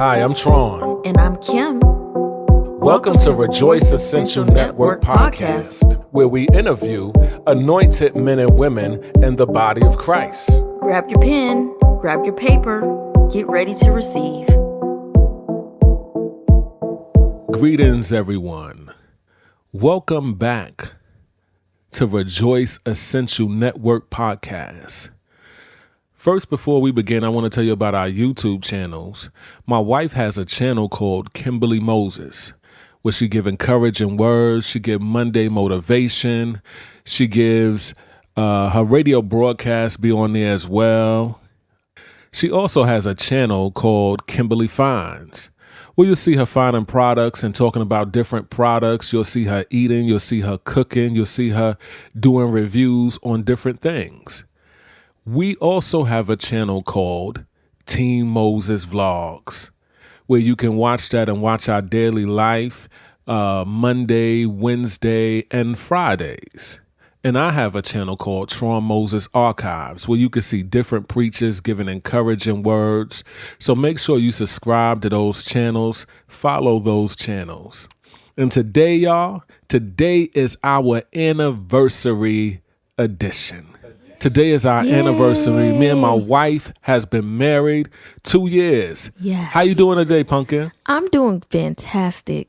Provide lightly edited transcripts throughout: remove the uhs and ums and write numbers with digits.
Hi, I'm Tron. And I'm Kim. Welcome to Rejoice Essential Network Podcast, where we interview anointed men and women in the body of Christ. Grab your pen, grab your paper, get ready to receive. Greetings, everyone. Welcome back to Rejoice Essential Network Podcast. First, before we begin, I want to tell you about our YouTube channels. My wife has a channel called Kimberly Moses, where she gives encouraging words. She gives Monday motivation. She gives her radio broadcast be on there as well. She also has a channel called Kimberly Finds, where you'll see her finding products and talking about different products. You'll see her eating. You'll see her cooking. You'll see her doing reviews on different things. We also have a channel called Team Moses Vlogs, where you can watch that and watch our daily life Monday, Wednesday, and Fridays. And I have a channel called Tron Moses Archives, where you can see different preachers giving encouraging words. So make sure you subscribe to those channels, follow those channels. And today, y'all, today is our anniversary edition. Today is our anniversary. Me and my wife has been married 2 years. Yes. How you doing today, Pumpkin? I'm doing fantastic.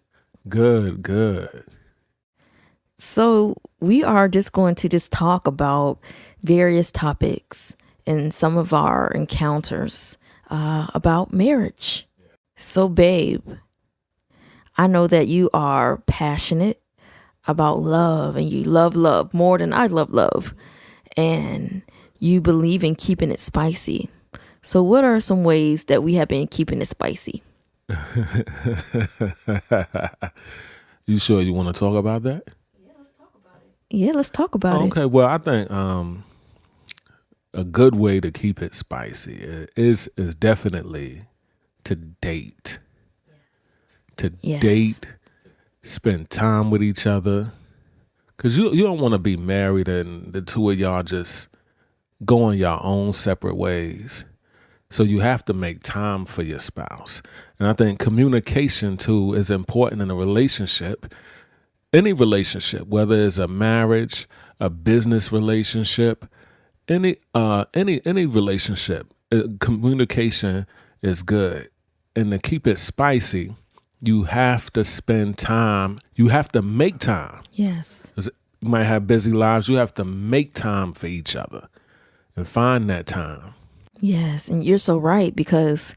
Good. So we are just going to talk about various topics and some of our encounters about marriage. So, babe, I know that you are passionate about love and you love love more than I love love. And you believe in keeping it spicy. So what are some ways that we have been keeping it spicy? You sure you want to talk about that? Yeah, let's talk about it. Okay, well, I think a good way to keep it spicy is definitely to date. To date, spend time with each other. Because you don't want to be married and the two of y'all just going your own separate ways. So you have to make time for your spouse. And I think communication, too, is important in a relationship. Any relationship, whether it's a marriage, a business relationship, any relationship, communication is good. And to keep it spicy, you have to spend time. You have to make time. Yes. You might have busy lives. You have to make time for each other and find that time. Yes. And you're so right, because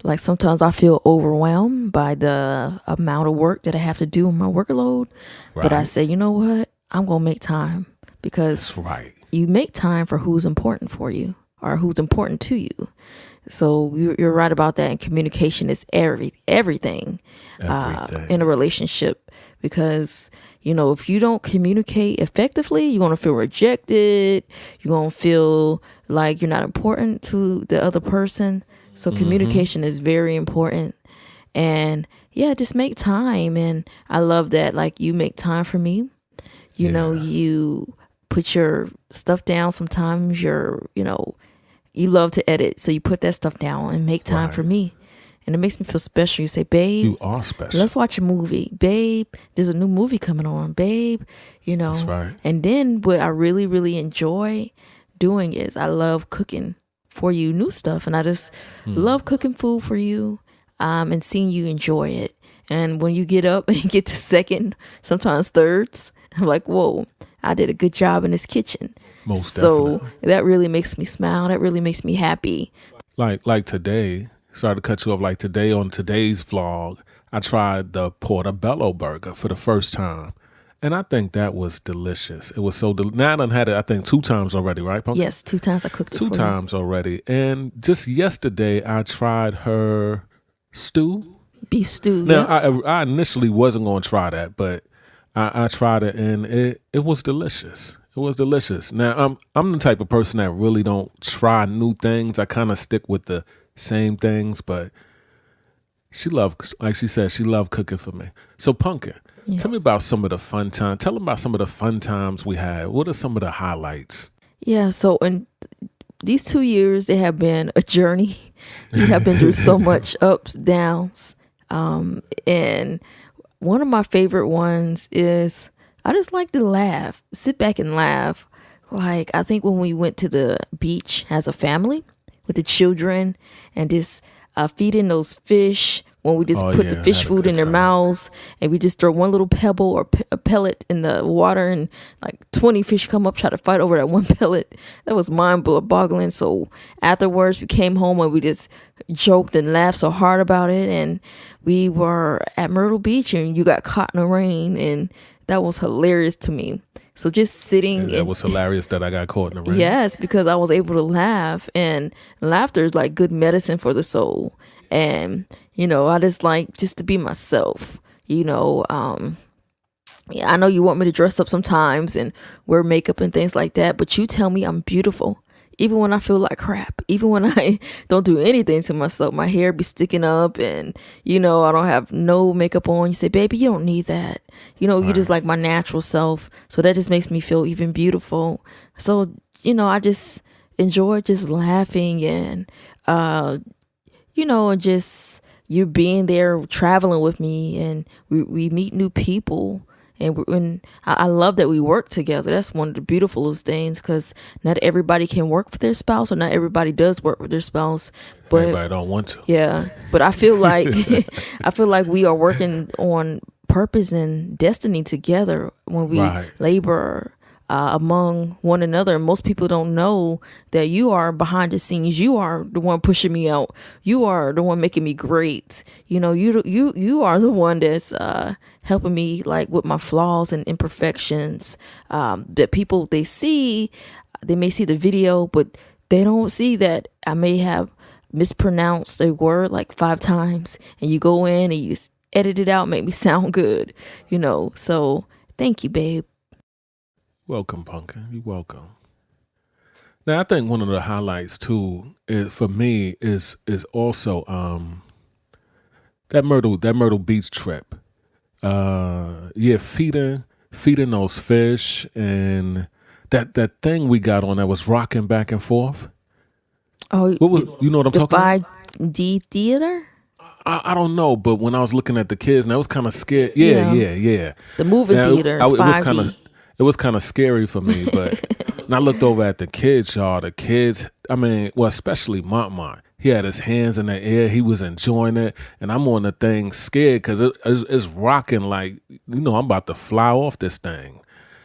like sometimes I feel overwhelmed by the amount of work that I have to do in my workload. Right. But I say, you know what? I'm going to make time, because that's right. You make time for who's important for you or who's important to you. So you're right about that. And communication is everything in a relationship, because, you know, if you don't communicate effectively, you're going to feel rejected. You're going to feel like you're not important to the other person. So communication is very important. And yeah, just make time. And I love that. Like, you make time for me. You know, you put your stuff down. Sometimes you love to edit, so you put that stuff down and make time for me. And it makes me feel special. You say, babe, you are special. Let's watch a movie. Babe, there's a new movie coming on. Babe, That's right. And then what I really, really enjoy doing is I love cooking for you new stuff. And I just love cooking food for you and seeing you enjoy it. And when you get up and get to second, sometimes thirds, I'm like, whoa, I did a good job in this kitchen. Most so definitely. That really makes me smile. That really makes me happy. Like today, sorry to cut you off. Like today, on today's vlog, I tried the portobello burger for the first time, and I think that was delicious. It was so now I done had it, I think, 2 times already, right, Pumpkin? Yes, 2 times I cooked it. 2 times already, and just yesterday I tried her stew. Beef stew. Now I initially wasn't going to try that, but I tried it, and it was delicious. It was delicious. Now, I'm the type of person that really don't try new things. I kind of stick with the same things, but like she said, she loved cooking for me. So, Pumpkin, tell me about some of the fun times. Tell them about some of the fun times we had. What are some of the highlights? Yeah, so these 2 years, they have been a journey. You have been through so much ups, downs. And one of my favorite ones is I just like to laugh, sit back and laugh. Like, I think when we went to the beach as a family with the children and just feeding those fish, when we just put the fish food in their mouths and we just throw one little pebble or a pellet in the water and like 20 fish come up, try to fight over that one pellet. That was mind-boggling. So afterwards we came home and we just joked and laughed so hard about it. And we were at Myrtle Beach and you got caught in the rain, and that was hilarious to me. So just sitting. It was hilarious that I got caught in the rain. Yes, because I was able to laugh, and laughter is like good medicine for the soul. And, you know, I just like just to be myself, you know. Yeah, I know you want me to dress up sometimes and wear makeup and things like that, but you tell me I'm beautiful. Even when I feel like crap, even when I don't do anything to myself, my hair be sticking up and, you know, I don't have no makeup on. You say, baby, you don't need that. You know, you just like my natural self. So that just makes me feel even beautiful. So, you know, I just enjoy just laughing and, you know, just you being there, traveling with me, and we meet new people. And I love that we work together. That's one of the beautifulest things, because not everybody can work for their spouse, or not everybody does work with their spouse. But everybody don't want to. Yeah, but I feel like I feel like we are working on purpose and destiny together when we labor among one another. And most people don't know that you are behind the scenes. You are the one pushing me out. You are the one making me great. You know, you are the one that's helping me like with my flaws and imperfections that people they may see the video, but they don't see that I may have mispronounced a word like 5 times, and you go in and you just edit it out, make me sound good, you know. So thank you, babe. Welcome, Pumpkin. You're welcome. Now, I think one of the highlights too for me is also that Myrtle Beach trip. Feeding those fish, and that thing we got on that was rocking back and forth. Oh, what was you know what I'm talking about? 5D theater. I don't know, but when I was looking at the kids, and I was kind of scared. Yeah. The movie theater. It was kind of scary for me, but and I looked over at the kids, y'all. The kids, I mean, well, especially Mont. He had his hands in the air. He was enjoying it, and I'm on the thing scared because it's rocking like, you know, I'm about to fly off this thing.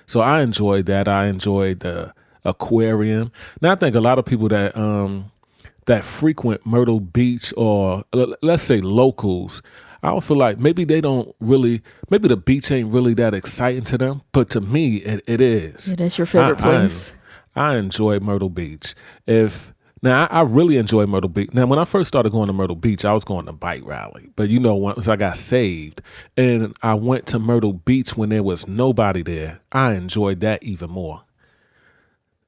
So I enjoyed that. I enjoyed the aquarium. Now I think a lot of people that frequent Myrtle Beach, or let's say locals, I don't feel like maybe the beach ain't really that exciting to them, but to me, it is. Yeah, that's your favorite place. I enjoy Myrtle Beach. Now, I really enjoy Myrtle Beach. Now, when I first started going to Myrtle Beach, I was going to bike rally. But, you know, once I got saved and I went to Myrtle Beach when there was nobody there, I enjoyed that even more.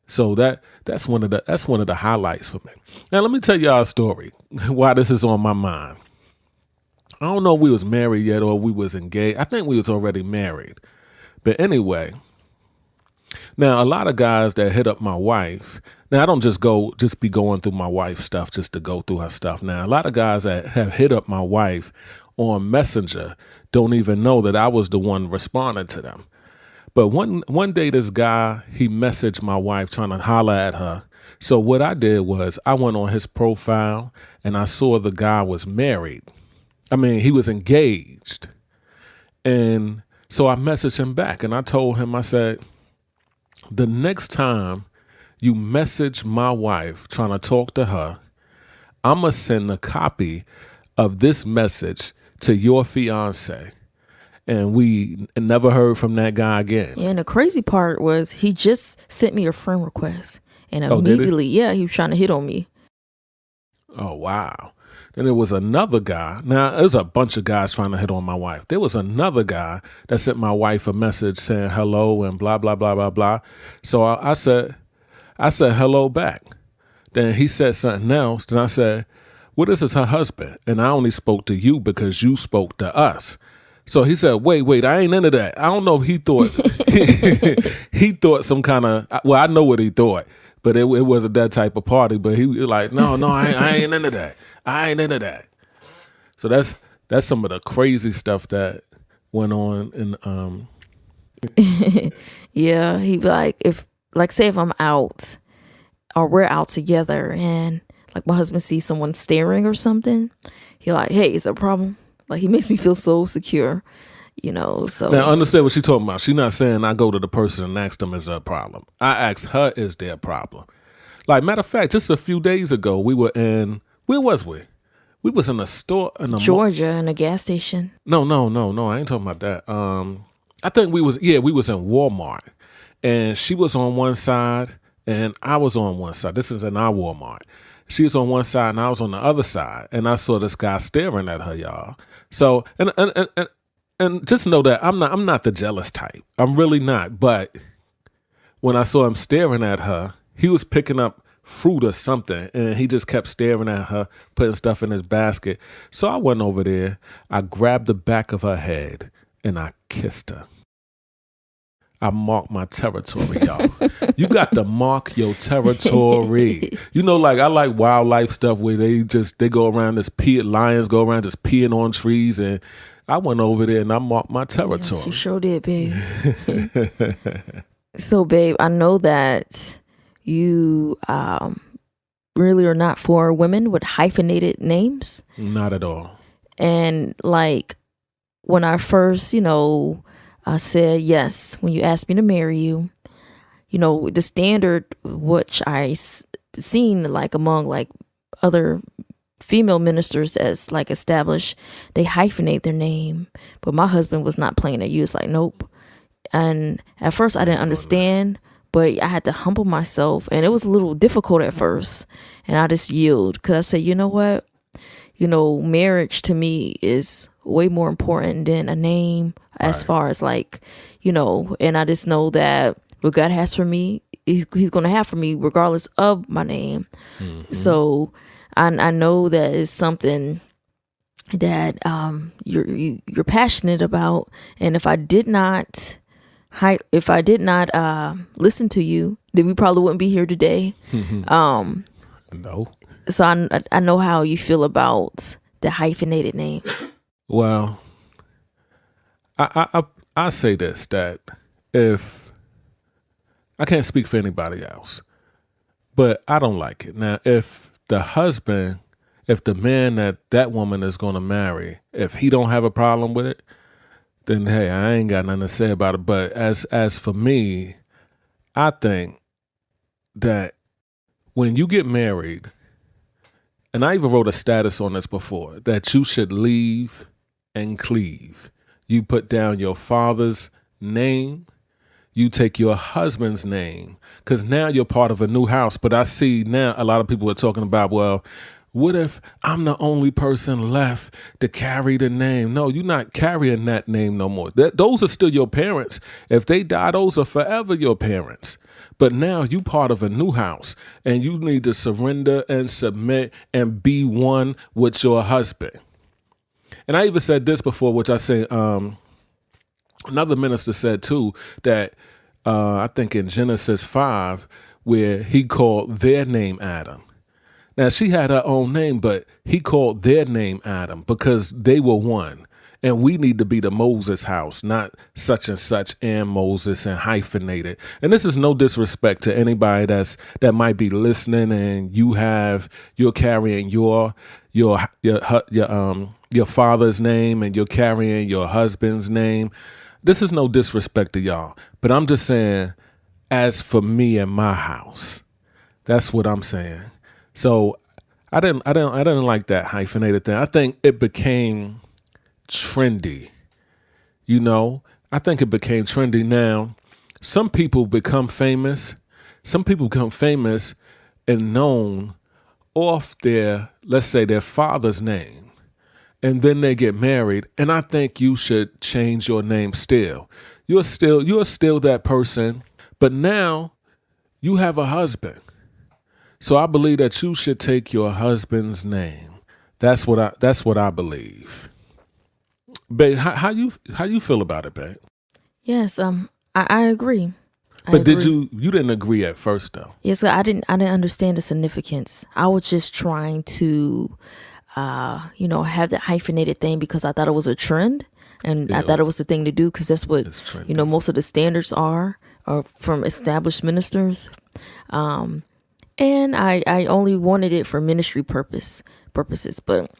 So that's one of the highlights for me. Now, let me tell y'all a story why this is on my mind. I don't know if we was married yet or we was engaged. I think we was already married. But anyway, now a lot of guys that hit up my wife, now I don't just be going through my wife's stuff just to go through her stuff. Now, a lot of guys that have hit up my wife on Messenger don't even know that I was the one responding to them. But one day this guy, he messaged my wife trying to holler at her. So what I did was I went on his profile and I saw the guy was married. I mean, he was engaged. And so I messaged him back and I told him, I said, the next time you message my wife trying to talk to her, I'm going to send a copy of this message to your fiance. And we never heard from that guy again. Yeah, and the crazy part was he just sent me a friend request. And immediately, he was trying to hit on me. Oh, wow. Then there was another guy. Now, there's a bunch of guys trying to hit on my wife. There was another guy that sent my wife a message saying hello and blah, blah, blah, blah, blah. So I said hello back. Then he said something else. Then I said, well, this is her husband. And I only spoke to you because you spoke to us. So he said, wait, I ain't into that. I don't know if he thought, he thought some kind of, well, I know what he thought. But it wasn't that type of party. But he was like, no, I ain't into that. I ain't into that. So that's some of the crazy stuff that went on. And Yeah, he'd be like, say if I'm out or we're out together and like my husband sees someone staring or something, he's like, hey, is there a problem? Like he makes me feel so secure, so. Now, understand what she's talking about. She's not saying I go to the person and ask them, is there a problem? I ask her, is there a problem? Like, matter of fact, just a few days ago, we were in, where was we? We was in a store. Georgia, in a gas station. No, I ain't talking about that. I think we was in Walmart. And she was on one side and I was on one side. This is in our Walmart. She was on one side and I was on the other side. And I saw this guy staring at her, y'all. So, and just know that I'm not the jealous type. I'm really not. But when I saw him staring at her, he was picking up fruit or something, and he just kept staring at her, putting stuff in his basket. So I went over there, I grabbed the back of her head, and I kissed her. I marked my territory, y'all. You got to mark your territory. Like I like wildlife stuff where they go around lions go around just peeing on trees, and I went over there and I marked my territory. Yeah, she sure did, babe. So, babe, I know that you really are not for women with hyphenated names. Not at all. And like when I first, I said yes, when you asked me to marry you, the standard which I seen like among like other female ministers as like established, they hyphenate their name. But my husband was not playing it. He was like, nope. And at first I didn't understand, but I had to humble myself, and it was a little difficult at first. And I just yield because I said, you know what? Marriage to me is way more important than a name as far as like, and I just know that what God has for me, he's going to have for me regardless of my name. Mm-hmm. So I know that is something that you're passionate about. And if I did not listen to you, then we probably wouldn't be here today. No. So I know how you feel about the hyphenated name. Well, I say this, that if I can't speak for anybody else, but I don't like it. Now, if the man that woman is going to marry, if he don't have a problem with it, then hey, I ain't got nothing to say about it. But as for me, I think that when you get married, and I even wrote a status on this before, that you should leave and cleave. You put down your father's name, you take your husband's name, because now you're part of a new house. But I see now a lot of people are talking about, well, what if I'm the only person left to carry the name? No, you're not carrying that name no more. Those are still your parents. If they die, those are forever your parents. But now you part of a new house, and you need to surrender and submit and be one with your husband. And I even said this before, which I say another minister said too, that I think in Genesis 5, where he called their name Adam. Now, she had her own name, but he called their name Adam because they were one. And we need to be the Moses house, not such and such and Moses and hyphenated. And this is no disrespect to anybody that might be listening, and you're carrying your father's name, and you're carrying your husband's name. This is no disrespect to y'all, but I'm just saying, as for me and my house, that's what I'm saying. So I didn't like that hyphenated thing. I think it became trendy. I think it became trendy. Now, some people become famous. Some people become famous and known off their, let's say, their father's name. And then they get married. And I think you should change your name still. You're still that person. But now you have a husband. So I believe that you should take your husband's name. That's what I believe. Babe, how you feel about it, babe? Yes, I agree. But did you didn't agree at first though? Yes, I didn't understand the significance. I was just trying to, have that hyphenated thing because I thought it was a trend, and I thought it was the thing to do because that's what most of the standards are from established ministers. And I only wanted it for ministry purposes, but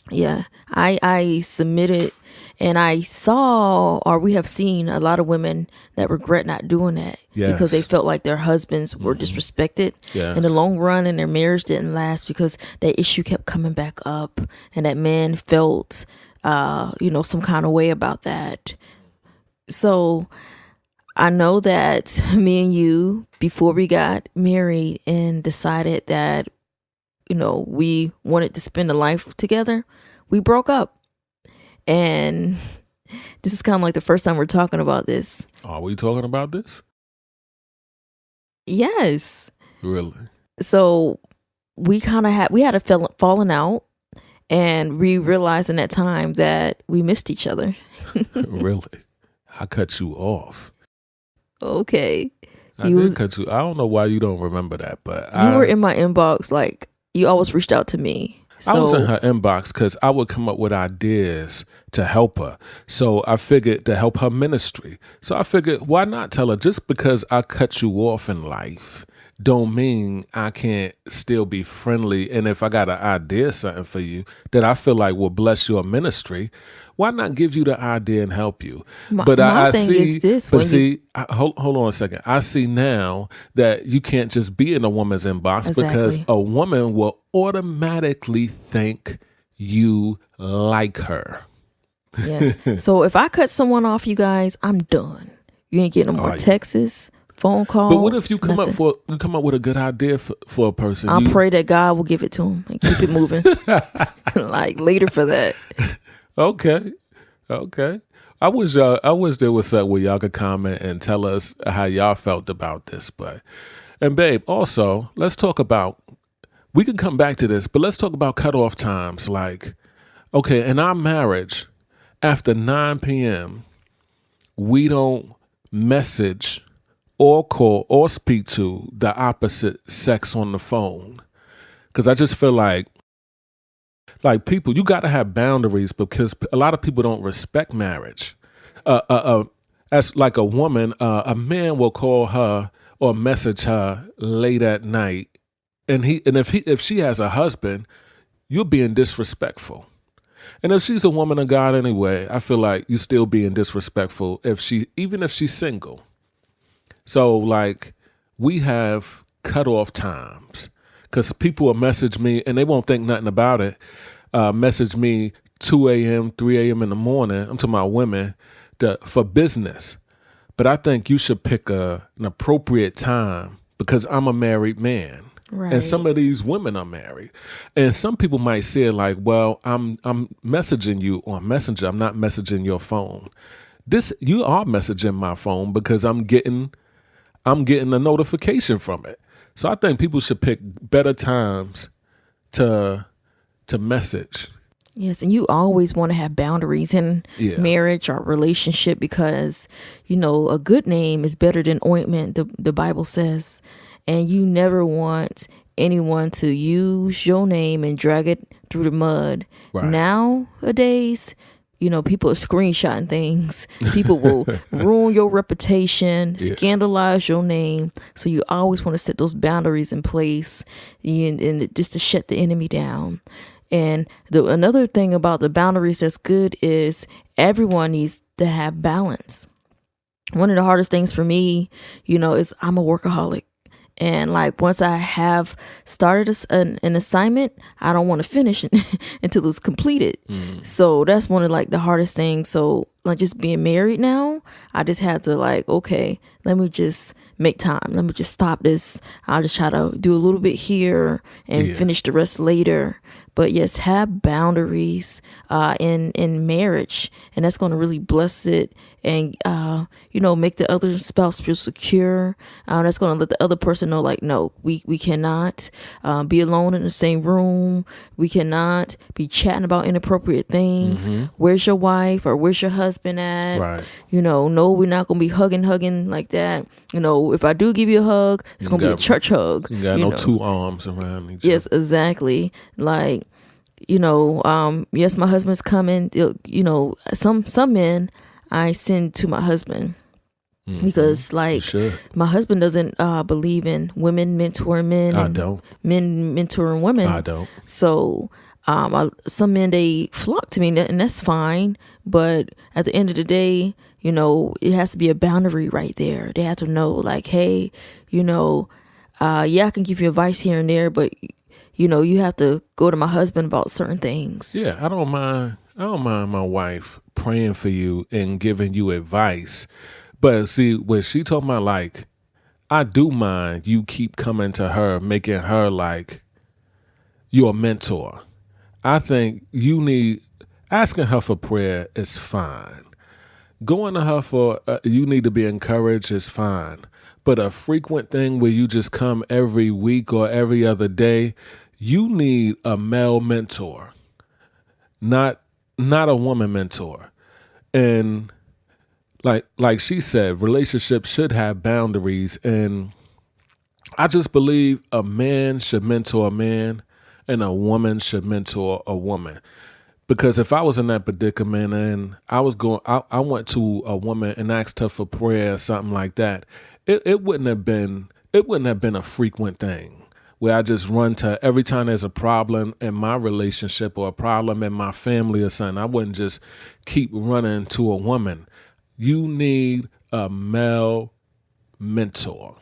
yeah, I submitted, and I saw, or we have seen, a lot of women that regret not doing that because they felt like their husbands were disrespected in the long run, and their marriage didn't last because that issue kept coming back up, and that man felt, some kind of way about that. So I know that me and you, before we got married and decided that, we wanted to spend a life together, we broke up. And this is kind of like the first time we're talking about this. Are we talking about this? Yes. Really? So we had a falling out, and we realized in that time that we missed each other. Really? I cut you off. Okay. I did cut you. I don't know why you don't remember that, but you were in my inbox. Like, you always reached out to me. So, I was in her inbox because I would come up with ideas to help her. So I figured to help her ministry. So I figured, why not tell her, just because I cut you off in life don't mean I can't still be friendly. And if I got an idea, something for you that I feel like will bless your ministry, why not give you the idea and help you? But I thing see, is this. But see, hold on a second. I see now that you can't just be in a woman's inbox because a woman will automatically think you like her. Yes. So if I cut someone off, you guys, I'm done. You ain't getting no more texts, phone calls. But what if you come up with a good idea for a person? I'll pray that God will give it to him and keep it moving. Like later for that. Okay. I wish there was something where y'all could comment and tell us how y'all felt about this. And babe, also, let's talk about, we can come back to this, but let's talk about cutoff times. Like, okay, in our marriage, after 9 p.m., we don't message or call or speak to the opposite sex on the phone. Because I just feel like people, you got to have boundaries because a lot of people don't respect marriage. As like a woman, a man will call her or message her late at night, and if she has a husband, you're being disrespectful. And if she's a woman of God anyway, I feel like you still being disrespectful even if she's single. So like we have cutoff times because people will message me and they won't think nothing about it. Message me 2 a.m., 3 a.m. in the morning. I'm talking about women for business. But I think you should pick an appropriate time because I'm a married man. Right. And some of these women are married. And some people might say it like, well, I'm messaging you on Messenger. I'm not messaging your phone. You are messaging my phone because I'm getting a notification from it. So I think people should pick better times to message. Yes, and you always want to have boundaries in marriage or relationship because, a good name is better than ointment, the Bible says. And you never want anyone to use your name and drag it through the mud. Right. Nowadays, people are screenshotting things. People will ruin your reputation, scandalize your name. So you always want to set those boundaries in place and just to shut the enemy down. And another thing about the boundaries that's good is everyone needs to have balance. One of the hardest things for me, is I'm a workaholic. And like once I have started an assignment, I don't want to finish it until it's completed. So that's one of like the hardest things. So like just being married now, I just had to like, okay, let me just make time. Let me just stop this. I'll just try to do a little bit here and finish the rest later. But yes, have boundaries in marriage, and that's going to really bless it, and make the other spouse feel secure. That's going to let the other person know, like, no, we cannot be alone in the same room. We cannot be chatting about inappropriate things. Where's your wife or where's your husband at? Right. No, we're not going to be hugging like that. If I do give you a hug, it's going to be a church hug. You got no two arms around each other. Yes, exactly. Like, yes, my husband's coming. Some men I send to my husband because, like, my husband doesn't believe in women mentoring men. I don't. Men mentoring women. I don't. So, some men, they flock to me, and that's fine. But at the end of the day, it has to be a boundary right there. They have to know, like, hey, I can give you advice here and there, but you have to go to my husband about certain things. Yeah, I don't mind my wife praying for you and giving you advice. But see, what she told me, like, I do mind you keep coming to her, making her like your mentor. I think asking her for prayer is fine. Going to her for you need to be encouraged is fine. But a frequent thing where you just come every week or every other day, you need a male mentor, not a woman mentor. And like she said, relationships should have boundaries. And I just believe a man should mentor a man and a woman should mentor a woman. Because if I was in that predicament and I went to a woman and asked her for prayer or something like that, it wouldn't have been a frequent thing where I just run to every time there's a problem in my relationship or a problem in my family or something. I wouldn't just keep running to a woman. You need a male mentor.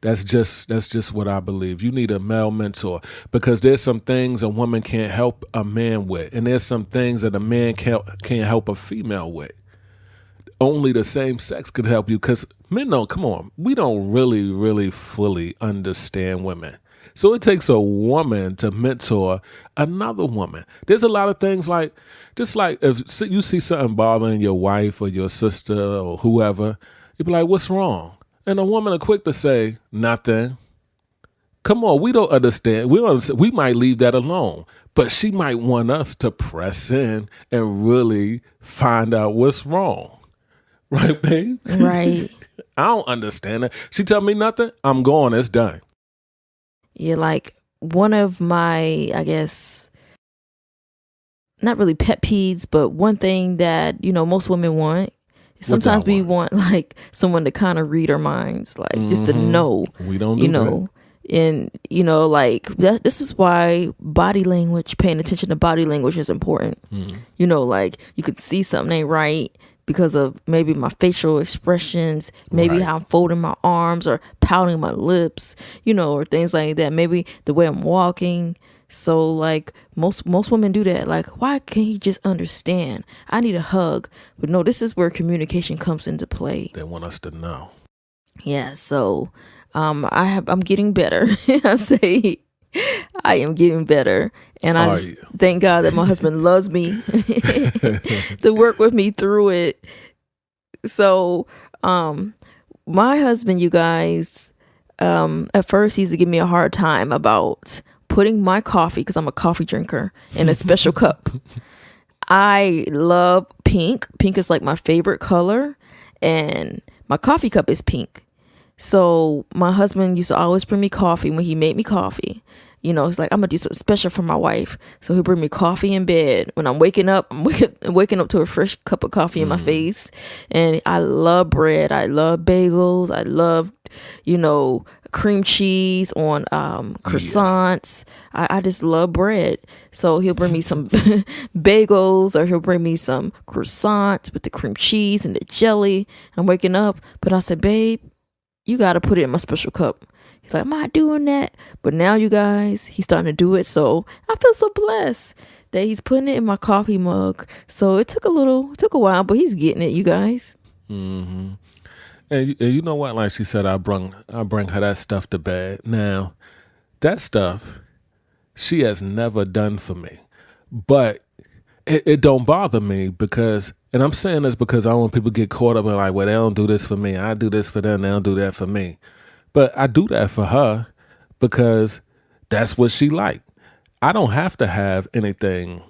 That's just what I believe. You need a male mentor because there's some things a woman can't help a man with, and there's some things that a man can't help a female with. Only the same sex could help you because men don't, come on, we don't really, really fully understand women. So it takes a woman to mentor another woman. There's a lot of things like, just like if you see something bothering your wife or your sister or whoever, you'd be like, what's wrong? And a woman are quick to say, nothing. Come on, we don't understand. We might leave that alone. But she might want us to press in and really find out what's wrong. Right, babe? Right. I don't understand it. She tell me nothing, I'm going, it's done. Yeah, like one of my, I guess, not really pet peeves, but one thing that, most women want. Sometimes we want like someone to kind of read our minds, like just to know. We don't do that. And like this is why body language, paying attention to body language is important. Like you could see something ain't right because of maybe my facial expressions, maybe how I'm folding my arms or pouting my lips, or things like that. Maybe the way I'm walking. So like most women do that. Like, why can't he just understand? I need a hug. But no, this is where communication comes into play. They want us to know. Yeah. So I'm getting better. I say I am getting better. And I thank God that my husband loves me to work with me through it. So my husband, you guys, at first he used to give me a hard time about putting my coffee, because I'm a coffee drinker, in a special cup. I love pink. Pink is like my favorite color, and my coffee cup is pink. So my husband used to always bring me coffee when he made me coffee. It's like, I'm gonna do something special for my wife. So he'll bring me coffee in bed. When I'm waking up, I'm waking up to a fresh cup of coffee in my face. And I love bread. I love bagels. I love, cream cheese on croissants. I just love bread. So he'll bring me some bagels, or he'll bring me some croissants with the cream cheese and the jelly. I'm waking up, but I said, babe, you got to put it in my special cup. He's like, I'm not doing that. But now, you guys, he's starting to do it. So I feel so blessed that he's putting it in my coffee mug. So it took a while, but he's getting it, you guys. Mm-hmm. And you know what? Like she said, I bring her that stuff to bed. Now, that stuff she has never done for me. But it don't bother me because, and I'm saying this because I don't want people to get caught up in like, well, they don't do this for me. I do this for them. They don't do that for me. But I do that for her because that's what she like. I don't have to have anything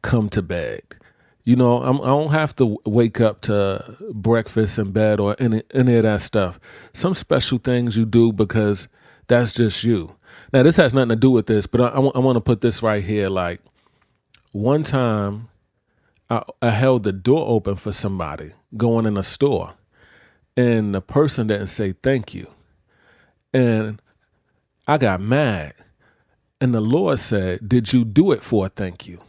come to bed. You know, I don't have to wake up to breakfast in bed or any of that stuff. Some special things you do because that's just you. Now, this has nothing to do with this, but I want to put this right here. Like, one time I held the door open for somebody going in a store, and the person didn't say thank you. And I got mad. And the Lord said, did you do it for a thank you?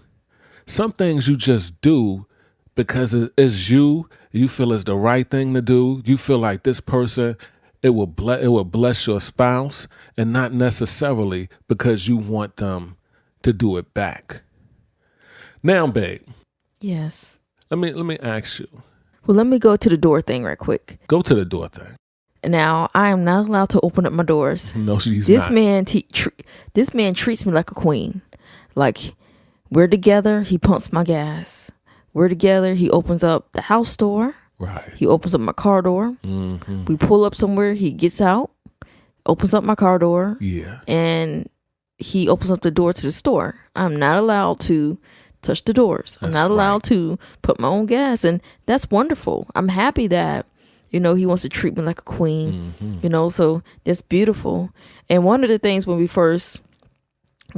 Some things you just do because it's you. You feel it's the right thing to do. You feel like this person, it will bless your spouse, and not necessarily because you want them to do it back. Now, babe. Yes. Let me ask you. Well, let me go to the door thing right quick. Go to the door thing. Now, I am not allowed to open up my doors. No, she's this not. This man treats me like a queen. Like, we're together, he pumps my gas. We're together, he opens up the house door. Right. He opens up my car door. Mm-hmm. We pull up somewhere, he gets out, opens up my car door. Yeah. And he opens up the door to the store. I'm not allowed to touch the doors. I'm not allowed to put my own gas. And that's wonderful. I'm happy that, you know, he wants to treat me like a queen, you know, so that's beautiful. And one of the things when we first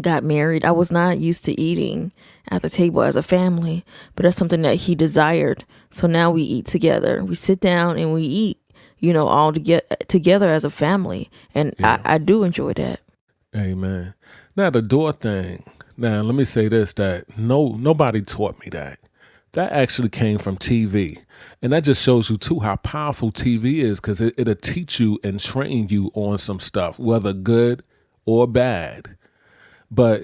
got married, I was not used to eating at the table as a family, but that's something that he desired. So now we eat together. We sit down and we eat, you know, all together as a family. And yeah. I do enjoy that. Amen. Now the door thing. Now let me say this, that nobody taught me that. That actually came from TV. And that just shows you too how powerful TV is, because it'll teach you and train you on some stuff, whether good or bad. But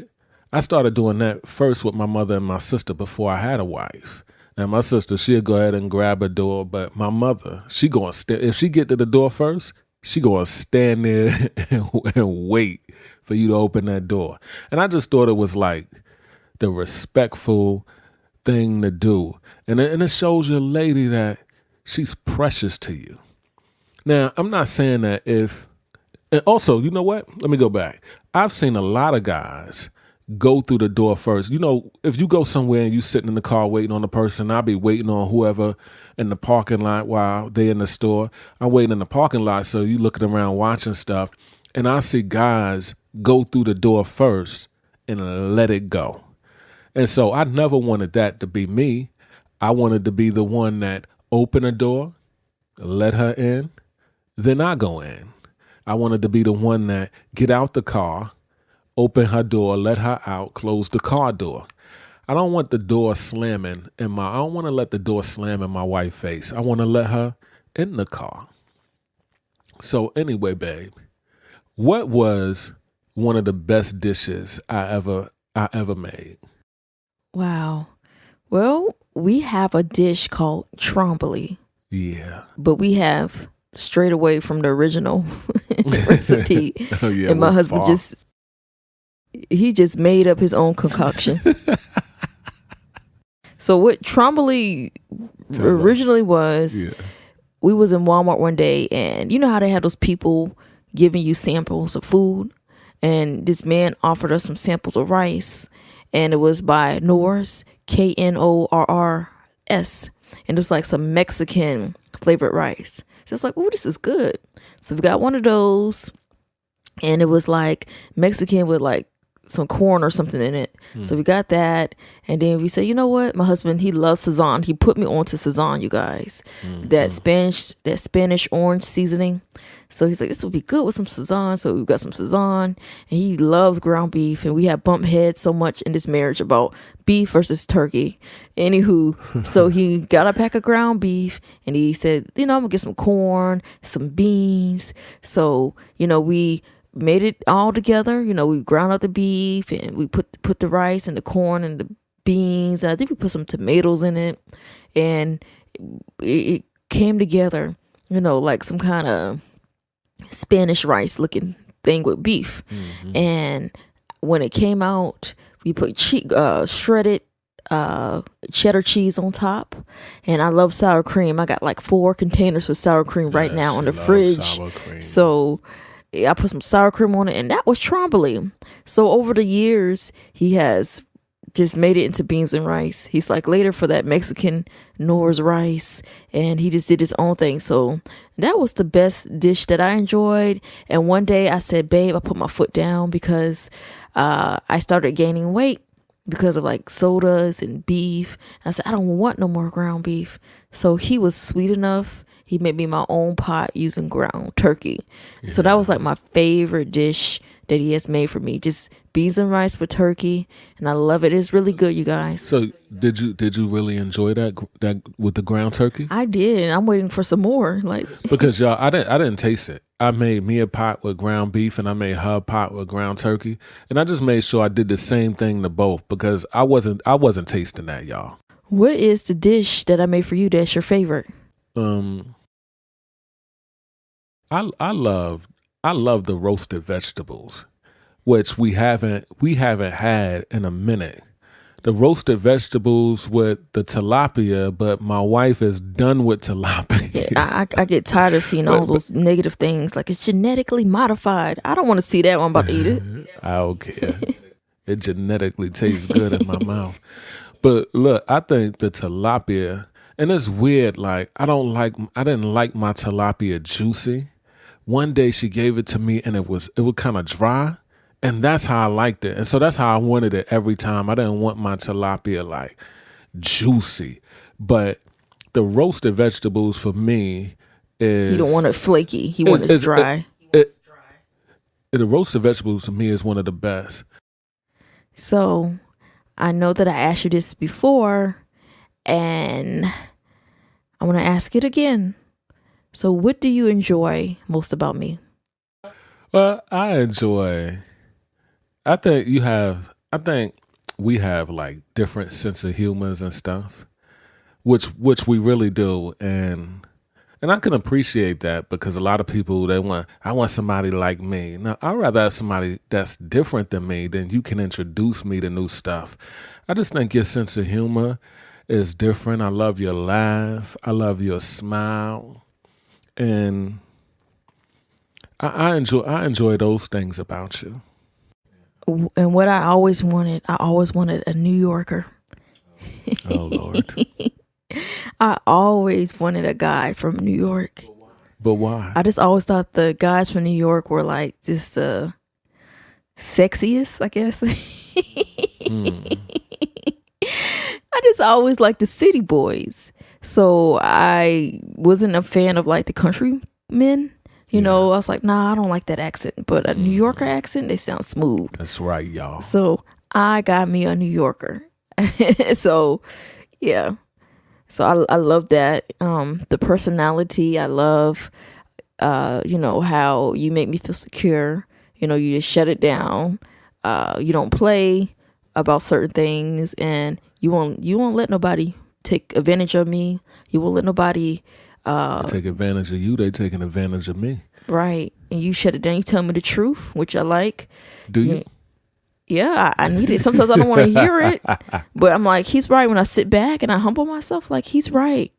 I started doing that first with my mother and my sister before I had a wife. Now my sister, she'll go ahead and grab a door, but my mother, she gonna if she get to the door first, she gonna stand there and wait for you to open that door. And I just thought it was like the respectful thing to do. And it shows your lady that she's precious to you. Now, I'm not saying that and also, you know what? Let me go back. I've seen a lot of guys go through the door first. You know, if you go somewhere and you sitting in the car waiting on the person, I'll be waiting on whoever in the parking lot while they in the store. I'm waiting in the parking lot, so you looking around watching stuff, and I see guys go through the door first and let it go. And so I never wanted that to be me. I wanted to be the one that opened a door, let her in, then I go in. I wanted to be the one that get out the car, open her door, let her out, close the car door. I don't want the door slamming I don't want to let the door slam in my wife's face. I want to let her in the car. So anyway, babe, what was one of the best dishes I ever made? Wow. Well, we have a dish called Tron Kimberly. Yeah. But we have strayed away from the original recipe. Oh, yeah, and my husband just made up his own concoction. So what Tron Kimberly originally was, we was in Walmart one day, and you know how they have those people giving you samples of food? And this man offered us some samples of rice, and it was by Knorr's, Knorrs, and it was like some Mexican flavored rice. So it's like, oh, this is good. So we got one of those, and it was like Mexican with like some corn or something in it. So we got that, and then we said, you know what? My husband, he loves Sazon. He put me onto Sazon, you guys. That Spanish orange seasoning. So he's like, this would be good with some Sazon. So we got some Sazon, and he loves ground beef, and we have bumped heads so much in this marriage about beef versus turkey. Anywho, so he got a pack of ground beef, and he said, you know, I'm gonna get some corn, some beans. So, you know, we made it all together. You know, we ground up the beef, and we put the rice and the corn and the beans, and I think we put some tomatoes in it, and it came together, you know, like some kind of Spanish rice looking thing with beef. And when it came out, we put shredded cheddar cheese on top, and I love sour cream. I got like 4 containers of sour cream right now in the fridge. So I put some sour cream on it, and that was Trombley. So over the years, he has just made it into beans and rice. He's like later for that Mexican Nora's rice, and he just did his own thing. So that was the best dish that I enjoyed. And one day I said, babe, I put my foot down because I started gaining weight because of like sodas and beef. And I said, I don't want no more ground beef. So he was sweet enough. He made me my own pot using ground turkey. Yeah. So that was like my favorite dish that he has made for me. Just beans and rice with turkey, and I love it. It's really good, you guys. So did you really enjoy that with the ground turkey? I did. I'm waiting for some more. Because y'all, I didn't taste it. I made me a pot with ground beef, and I made her a pot with ground turkey, and I just made sure I did the same thing to both because I wasn't tasting that, y'all. What is the dish that I made for you that's your favorite? I love the roasted vegetables, which we haven't had in a minute. The roasted vegetables with the tilapia, but my wife is done with tilapia. Yeah, I get tired of seeing all those negative things, like it's genetically modified. I don't want to see that when I'm about to eat it. I don't care. It genetically tastes good in my mouth. But look, I think the tilapia, and it's weird, like I didn't like my tilapia juicy. One day she gave it to me and it was kind of dry, and that's how I liked it. And so that's how I wanted it every time. I didn't want my tilapia like juicy, but the roasted vegetables for me is... You don't want it flaky. He wants it dry. The roasted vegetables to me is one of the best. So I know that I asked you this before, and I want to ask it again. So what do you enjoy most about me? Well, I think we have like different sense of humors and stuff, which we really do. And I can appreciate that because a lot of people, I want somebody like me. Now, I'd rather have somebody that's different than me, then you can introduce me to new stuff. I just think your sense of humor is different. I love your laugh. I love your smile. And I enjoy those things about you. And what I always wanted a New Yorker. Oh, Lord. I always wanted a guy from New York. But why? I just always thought the guys from New York were like just the sexiest, I guess. I just always liked the city boys. So I wasn't a fan of like the country men. You know, I was like, nah, I don't like that accent. But a New Yorker accent, they sound smooth. That's right, y'all. So I got me a New Yorker. So, yeah. So I love that. The personality, I love, how you make me feel secure. You know, you just shut it down. You don't play about certain things, and you won't let nobody take advantage of me. You won't let nobody take advantage of you. They taking advantage of me. Right. And you shut it down. You tell me the truth, which I like. Do you? Yeah, I need it. Sometimes I don't want to hear it, but I'm like, he's right. When I sit back and I humble myself, like, he's right.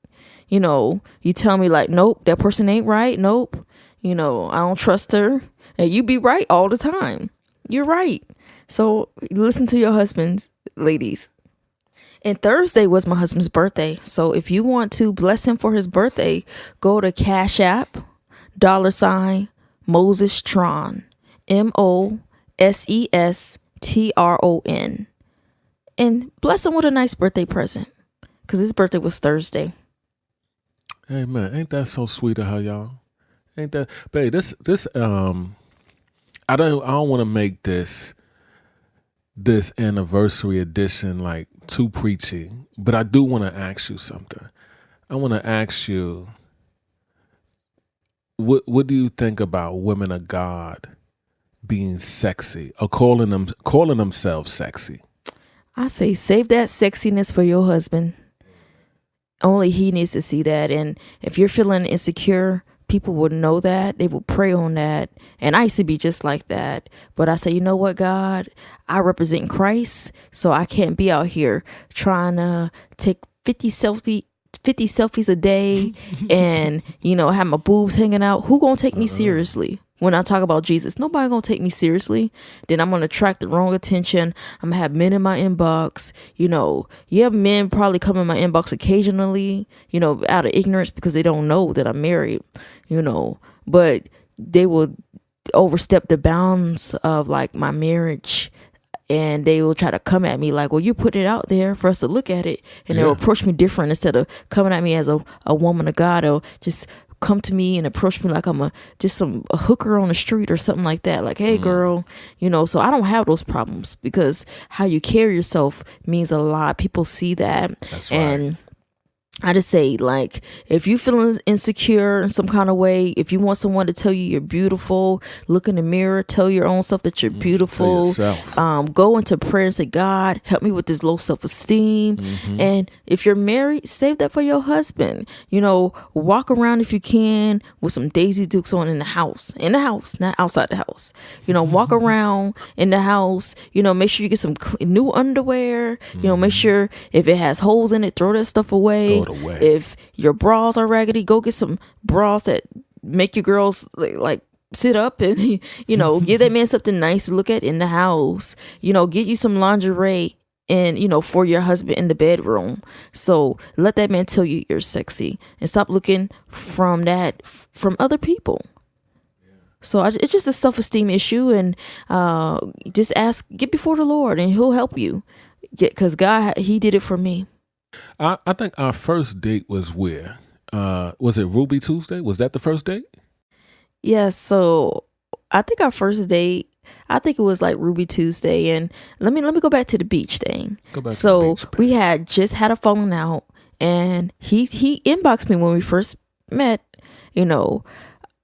You know, you tell me like, nope, that person ain't right. Nope. You know, I don't trust her. And you be right all the time. You're right. So listen to your husbands, ladies. And Thursday was my husband's birthday. So if you want to bless him for his birthday, go to Cash App, $, Moses Tron, MOSESTRON. And bless him with a nice birthday present. Because his birthday was Thursday. Hey man, ain't that so sweet of her, y'all? Ain't that, babe, this I don't want to make this anniversary edition like too preachy, but I do want to ask you something. I want to ask you, what do you think about women of God being sexy or calling themselves sexy? I say save that sexiness for your husband. Only he needs to see that. And if you're feeling insecure, people would know that. They would pray on that. And I used to be just like that. But I say, you know what, God, I represent Christ. So I can't be out here trying to take 50 selfies a day and, have my boobs hanging out. Who gonna take me seriously? When I talk about Jesus, nobody gonna take me seriously. Then I'm gonna attract the wrong attention. I'm gonna have men in my inbox. Men probably come in my inbox occasionally, out of ignorance because they don't know that I'm married, but they will overstep the bounds of like my marriage. And they will try to come at me like, well, you put it out there for us to look at it. And they'll approach me different instead of coming at me as a woman of God. They'll just come to me and approach me like I'm a hooker on the street or something like that. Like, hey, girl, so I don't have those problems because how you carry yourself means a lot. People see that. That's and right. I just say, like, if you feeling insecure in some kind of way, if you want someone to tell you you're beautiful, look in the mirror, tell your own self that you're beautiful. Go into prayer and say, God, help me with this low self-esteem. And if you're married, save that for your husband. Walk around if you can with some Daisy Dukes on in the house, not outside the house. Walk around in the house. Make sure you get some new underwear. Make sure if it has holes in it, throw that stuff away. If your bras are raggedy, go get some bras that make your girls like sit up and give that man something nice to look at in the house. Get you some lingerie and for your husband in the bedroom. So let that man tell you you're sexy and stop looking from other people. So it's just a self-esteem issue, and just get before the Lord and he'll help you, because God, he did it for me. I think our first date was where? Was it Ruby Tuesday? Was that the first date? Yes. So I think our first date, it was like Ruby Tuesday. And let me go back to the beach thing. We had just had a falling out, and he inboxed me when we first met.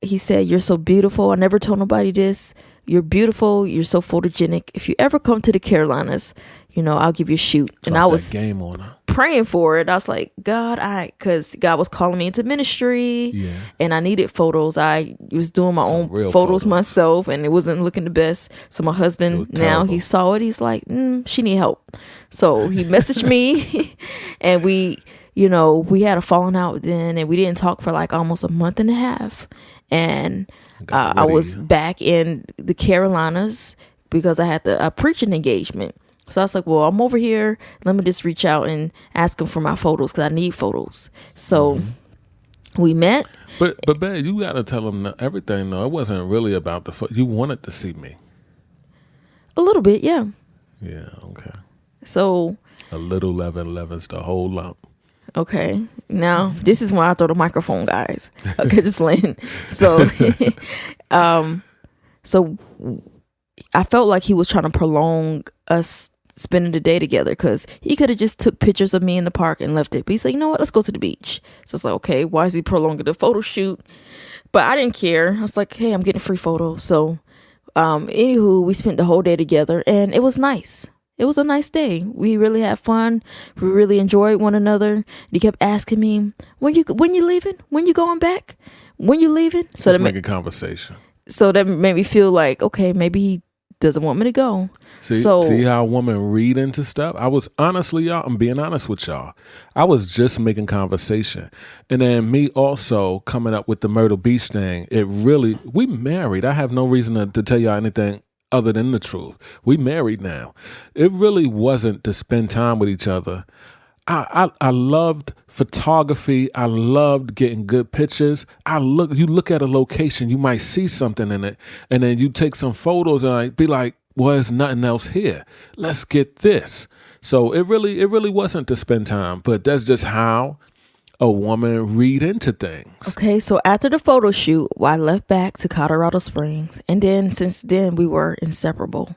He said, "You're so beautiful. I never told nobody this. You're beautiful. You're so photogenic. If you ever come to the Carolinas, I'll give you a shoot." Drop and I was game on her. Praying for it. I was like, God, because God was calling me into ministry, and I needed photos. I was doing my own photos myself, and it wasn't looking the best. So my husband, now he saw it. He's like, she need help. So he messaged me, and we had a falling out then, and we didn't talk for like almost a month and a half. And I was back in the Carolinas because I had a preaching engagement. So I was like, well, I'm over here. Let me just reach out and ask him for my photos because I need photos. So we met. But babe, you got to tell him everything, though. It wasn't really about the photo. You wanted to see me. A little bit, yeah. Yeah, okay. So. A little 11's the whole lump. Okay. Now, this is when I throw the microphone, guys. Okay, just Lynn. So, so I felt like he was trying to prolong us spending the day together, because he could have just took pictures of me in the park and left it. But he said, you know what, let's go to the beach. So it's like, okay, why is he prolonging the photo shoot? But I didn't care. I was like, hey, I'm getting free photos. So anywho, we spent the whole day together, and it was nice. It was a nice day. We really had fun. We really enjoyed one another. He kept asking me, when you leaving? When you going back? When you leaving? So let's make a conversation. So that made me feel like, okay, maybe he doesn't want me to go. See how women read into stuff? I was honestly, y'all, I'm being honest with y'all. I was just making conversation. And then me also coming up with the Myrtle Beach thing. We married. I have no reason to tell y'all anything other than the truth. We married now. It really wasn't to spend time with each other. I loved photography. I loved getting good pictures. You look at a location, you might see something in it, and then you take some photos and I be like, well, there's nothing else here. Let's get this. So it really wasn't to spend time, but that's just how a woman read into things. Okay, so after the photo shoot, I left back to Colorado Springs, and then since then we were inseparable.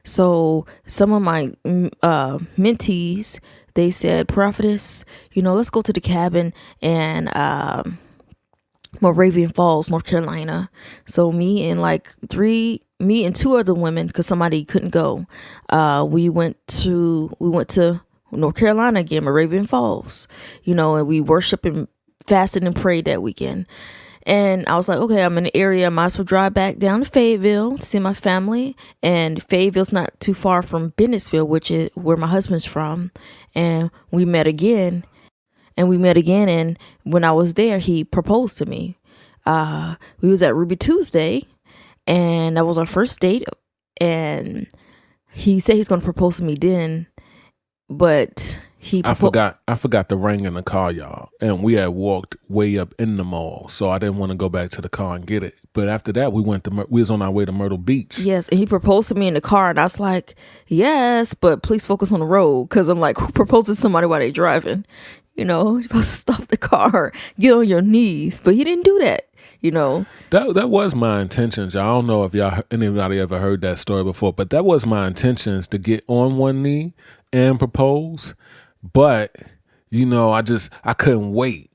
So some of my mentees, they said, Prophetess, let's go to the cabin in Moravian Falls, North Carolina. So me and two other women, because somebody couldn't go, we went to North Carolina again, Moravian Falls, and we worshiped and fasted and prayed that weekend. And I was like, okay, I'm in the area. I might as well drive back down to Fayetteville to see my family. And Fayetteville's not too far from Bennettsville, which is where my husband's from. And we met again. And when I was there, he proposed to me. We was at Ruby Tuesday, and that was our first date. And he said he's going to propose to me then, but I forgot the ring in the car, y'all, and we had walked way up in the mall, so I didn't want to go back to the car and get it. But after that, we was on our way to Myrtle Beach. Yes, and he proposed to me in the car, and I was like, yes, but please focus on the road, because I'm like, who proposes to somebody while they driving? You know, you're supposed to stop the car, get on your knees, but he didn't do that. You know, that was my intentions. Y'all. I don't know if anybody ever heard that story before, but that was my intentions, to get on one knee and propose. But you know, I couldn't wait.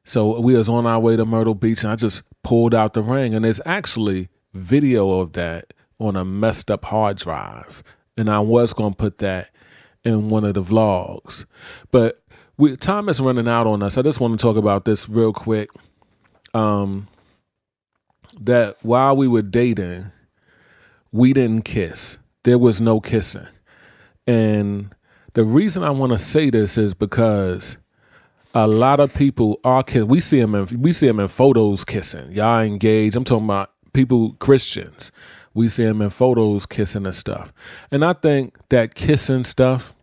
So we was on our way to Myrtle Beach, and I just pulled out the ring, and there's actually video of that on a messed up hard drive, and I was gonna put that in one of the vlogs, but time is running out on us. I just want to talk about this real quick. That while we were dating, we didn't kiss. There was no kissing. And the reason I want to say this is because a lot of people are kissing. We see them in photos kissing. Y'all engaged. I'm talking about people, Christians. We see them in photos kissing and stuff. And I think that kissing stuff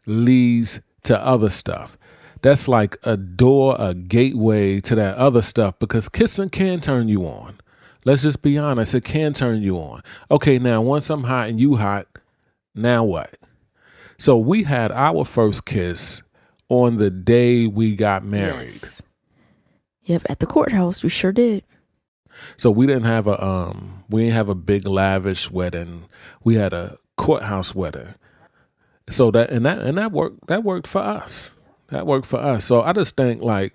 leads to other stuff. That's like a door, a gateway to that other stuff, because kissing can turn you on. Let's just be honest. It can turn you on. Okay, now once I'm hot and you hot, now what? So we had our first kiss on the day we got married. Yes. Yep, at the courthouse, we sure did. So we didn't have a big lavish wedding. We had a courthouse wedding. So that worked for us. That worked for us. So I just think, like,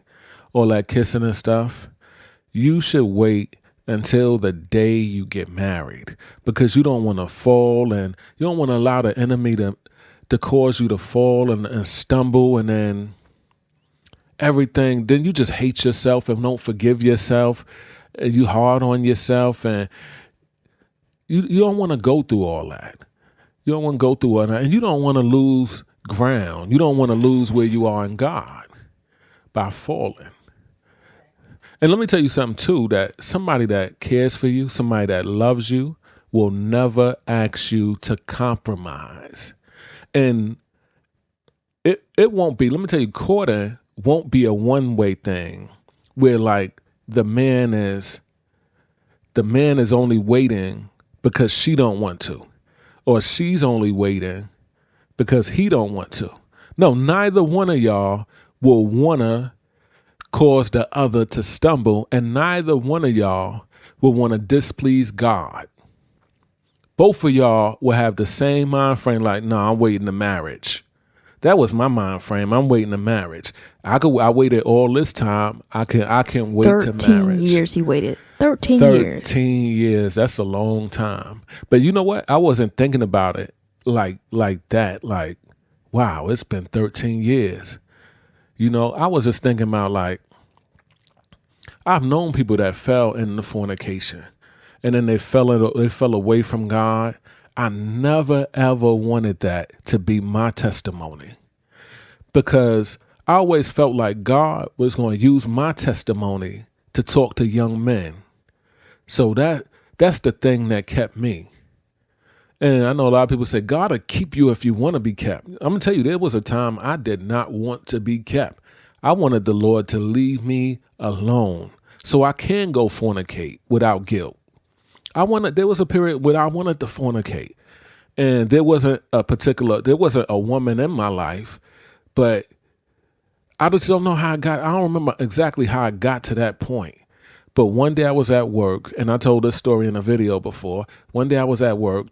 all that kissing and stuff, you should wait until the day you get married, because you don't want to fall, and you don't want to allow the enemy to cause you to fall and stumble, and then everything. Then you just hate yourself and don't forgive yourself. And you hard on yourself, and you don't want to go through all that. You don't want to go through all that, and you don't want to lose ground. You don't want to lose where you are in God by falling. And let me tell you something too, that somebody that cares for you, somebody that loves you, will never ask you to compromise. And it won't be, let me tell you, courting won't be a one-way thing where, like, the man is only waiting because she don't want to, or she's only waiting because he don't want to. No, neither one of y'all will want to cause the other to stumble, and neither one of y'all will want to displease God. Both of y'all will have the same mind frame, like, no, I'm waiting to marriage. That was my mind frame. I'm waiting to marriage. I waited all this time. I can wait to marriage. 13 years he waited. 13 years. 13 years. That's a long time. But you know what? I wasn't thinking about it like that. Like, wow, it's been 13 years. You know, I was just thinking about, like, I've known people that fell into fornication, and then they fell away from God. I never, ever wanted that to be my testimony, because I always felt like God was going to use my testimony to talk to young men. So that's the thing that kept me. And I know a lot of people say, God will keep you if you want to be kept. I'm going to tell you, there was a time I did not want to be kept. I wanted the Lord to leave me alone so I can go fornicate without guilt. There was a period where I wanted to fornicate, and there wasn't a woman in my life, but I just don't know how I don't remember exactly how I got to that point. But one day I was at work, and I told this story in a video before. One day I was at work,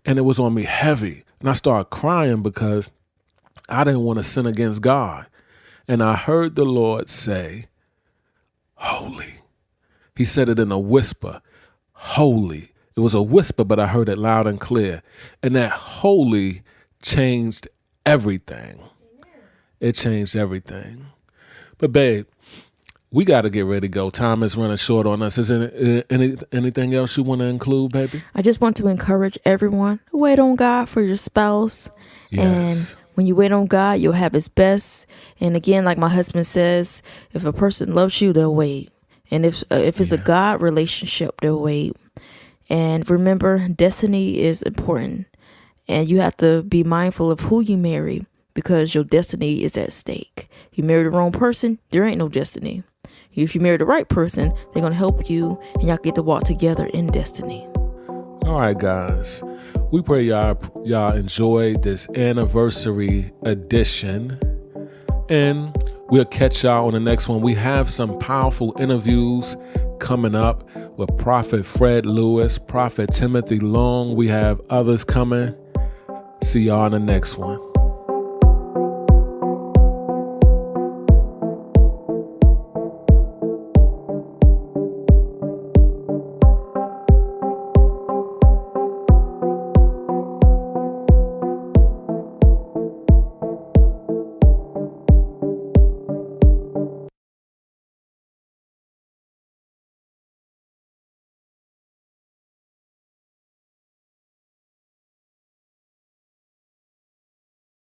and it was on me heavy, and I started crying because I didn't want to sin against God. And I heard the Lord say, holy. He said it in a whisper, holy. It was a whisper, but I heard it loud and clear. And that holy changed everything. It changed everything. But babe, we got to get ready to go. Time is running short on us. Is there anything else you want to include, baby? I just want to encourage everyone to wait on God for your spouse. Yes. And when you wait on God, you'll have his best. And again, like my husband says, if a person loves you, they'll wait. And if it's a God relationship, they'll wait. And remember, destiny is important. And you have to be mindful of who you marry because your destiny is at stake. If you marry the wrong person, there ain't no destiny. If you marry the right person, they're going to help you and y'all get to walk together in destiny. All right, guys. We pray y'all enjoyed this anniversary edition. And we'll catch y'all on the next one. We have some powerful interviews coming up with Prophet Fred Lewis, Prophet Timothy Long. We have others coming. See y'all on the next one.